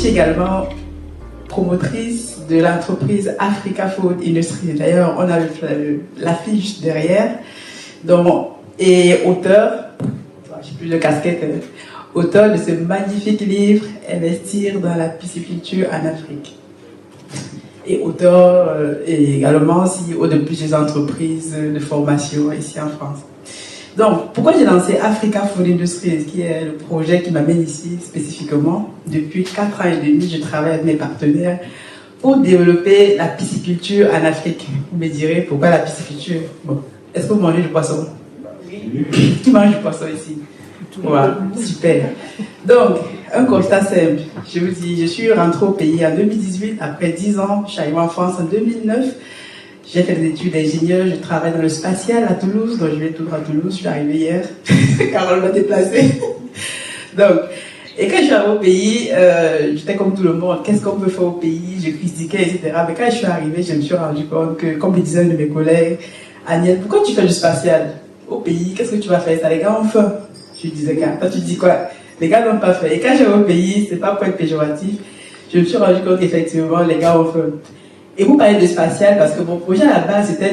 suis également promotrice de l'entreprise Africa Food Industries. D'ailleurs, on a l'affiche derrière. Donc, et auteur, j'ai plus de casquette, auteur de ce magnifique livre Investir dans la pisciculture en Afrique. Et auteur et également CEO de plusieurs entreprises de formation ici en France. Donc, pourquoi j'ai lancé Africa Food Industries, qui est le projet qui m'amène ici spécifiquement? Depuis 4 ans et demi, je travaille avec mes partenaires pour développer la pisciculture en Afrique. Vous me direz, pourquoi la pisciculture? Bon, est-ce que vous mangez du poisson? Oui. Qui mange du poisson ici? Voilà, super. Donc, un constat simple. Je vous dis, je suis rentrée au pays en 2018, après 10 ans, je suis arrivée en France en 2009. J'ai fait des études d'ingénieur, je travaille dans le spatial à Toulouse, donc je vais tout droit à Toulouse, je suis arrivée hier, Carole m'a déplacée. Donc, et quand je suis arrivée au pays, j'étais comme tout le monde, qu'est-ce qu'on peut faire au pays, je critiquais, etc. Mais quand je suis arrivée, je me suis rendu compte que, comme le disait un de mes collègues, Agnès, pourquoi tu fais du spatial au pays? Qu'est-ce que tu vas faire? Ça, les gars ont faim. Je lui disais, toi tu dis quoi? Les gars n'ont pas fait. Et quand j'arrive au pays, c'est pas pour être péjoratif, je me suis rendu compte qu'effectivement, les gars ont faim. Et vous parlez de spatial parce que mon projet à la base c'était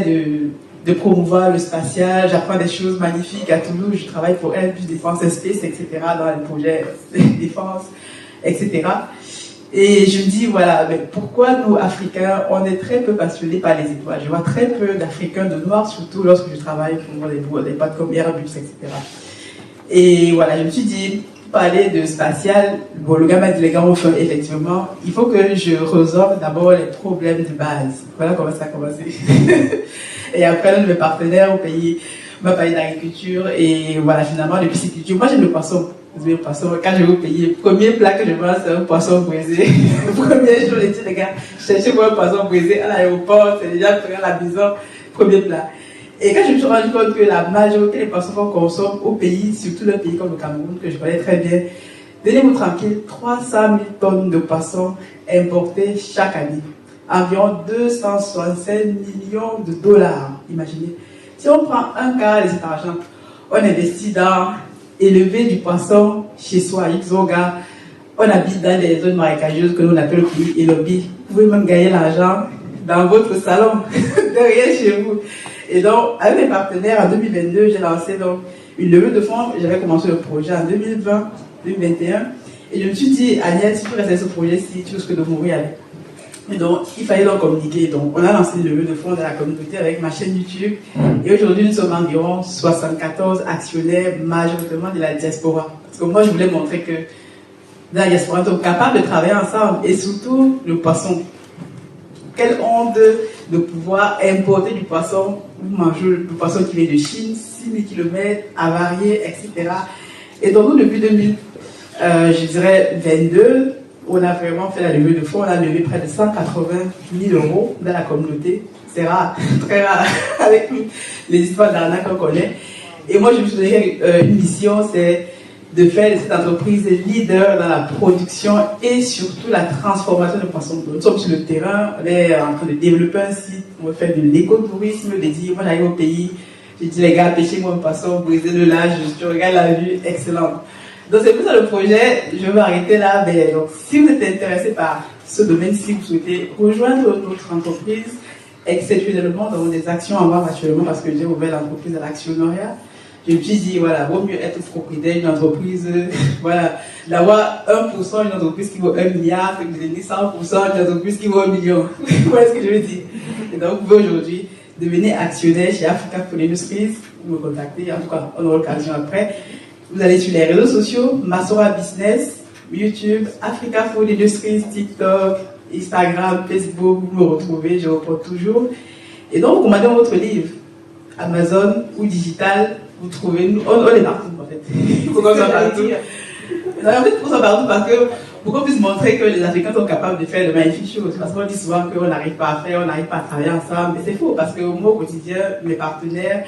de promouvoir le spatial. J'apprends des choses magnifiques à Toulouse. Je travaille pour Airbus Défense Space, etc. dans les projets de défense, etc. Et je me dis, voilà, mais pourquoi nous, Africains, on est très peu passionnés par les étoiles? Je vois très peu d'Africains, de Noirs, surtout lorsque je travaille pour des boîtes comme Airbus, etc. Et voilà, je me suis dit, parler de spatial, bon, le gars m'a dit, les gars ont faim, effectivement, il faut que je résolve d'abord les problèmes de base. Voilà comment ça a commencé. Et après, l'un de mes partenaires au pays m'a parlé d'agriculture et voilà, finalement, de pisciculture. Moi, j'aime le poisson. Le poisson, quand je vais au pays, le premier plat que je mange, c'est un poisson braisé. Le premier jour, j'ai dit, les gars, cherchez moi un poisson braisé à l'aéroport, c'est déjà prêt à la maison, premier plat. Et quand je me suis rendu compte que la majorité des poissons qu'on consomme au pays, surtout le pays comme le Cameroun, que je connais très bien, tenez-vous tranquille, 300 000 tonnes de poissons importés chaque année. Environ 265 millions de dollars, imaginez. Si on prend un quart de cet argent, on investit dans élever du poisson chez soi, Ixoga, on habite dans des zones marécageuses que l'on appelle le lobby. Vous pouvez même gagner l'argent dans votre salon, derrière chez vous. Et donc, avec mes partenaires, en 2022, j'ai lancé donc une levée de fonds. J'avais commencé le projet en 2020, 2021. Et je me suis dit, Agnès, si tu restes sur ce projet-ci, tu risques de mourir avec. Et donc, il fallait donc communiquer. Donc, on a lancé une levée de fonds dans la communauté avec ma chaîne YouTube. Et aujourd'hui, nous sommes environ 74 actionnaires, majoritairement de la diaspora. Parce que moi, je voulais montrer que dans la diaspora, nous sommes capables de travailler ensemble. Et surtout, le poisson. Quelle honte de pouvoir importer du poisson, ou manger le poisson qui vient de Chine, 6000 km, avarié, etc. Et donc, nous, depuis 2022, on a vraiment fait la levée de fonds. On a levé près de 180 000 € dans la communauté. C'est rare, très rare, avec les histoires d'arnaque qu'on connaît. Et moi, je me suis donné une mission, c'est de faire de cette entreprise leader dans la production et surtout la transformation de poissons. Nous sommes sur le terrain, on est en train de développer un site, on va faire de l'écotourisme, moi j'arrive au pays, j'ai dit les gars, pêchez-moi un poisson, brisez-le là, je regarde la vue, excellente. Donc c'est pour ça le projet, je vais arrêter là, mais donc si vous êtes intéressé par ce domaine, si vous souhaitez rejoindre notre entreprise, exceptionnellement dans des actions en vente actuellement parce que j'ai ouvert l'entreprise à l'actionnariat. Je me suis dit, voilà, vaut mieux être propriétaire d'une entreprise, voilà, d'avoir 1% d'une entreprise qui vaut 1 milliard, que de donner 100% d'une entreprise qui vaut 1 million. Vous voyez ce que je veux dire? Et donc, vous pouvez aujourd'hui devenir actionnaire chez Africa Food Industries, vous me contactez, en tout cas, on aura l'occasion après. Vous allez sur les réseaux sociaux, Masora Business, YouTube, Africa Food Industries, TikTok, Instagram, Facebook, vous me retrouvez, je reprends toujours. Et donc, vous commandez votre livre, Amazon ou digital, vous trouvez, nous, on est partout en fait. Il faut qu'on soit partout. En fait, il faut qu'on soit partout parce que pour qu'on puisse montrer que les Africains sont capables de faire de magnifiques choses. Parce qu'on dit souvent qu'on n'arrive pas à faire, on n'arrive pas à travailler ensemble. Mais c'est faux parce que moi au quotidien, mes partenaires,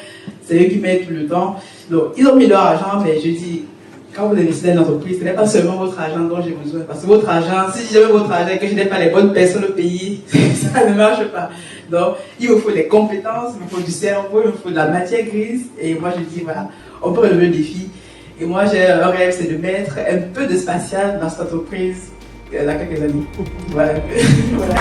c'est eux qui mettent tout le temps. Donc, ils ont mis leur argent, mais je dis, quand vous investissez dans une entreprise, ce n'est pas seulement votre argent dont j'ai besoin. Parce que votre argent, si j'avais votre argent et que je n'ai pas les bonnes personnes au pays, ça ne marche pas. Donc, il me faut des compétences, il me faut du cerveau, il me faut de la matière grise. Et moi, je dis, voilà, on peut relever le défi. Et moi, j'ai un rêve, c'est de mettre un peu de spatial dans cette entreprise elle a quelques années. Voilà. Voilà.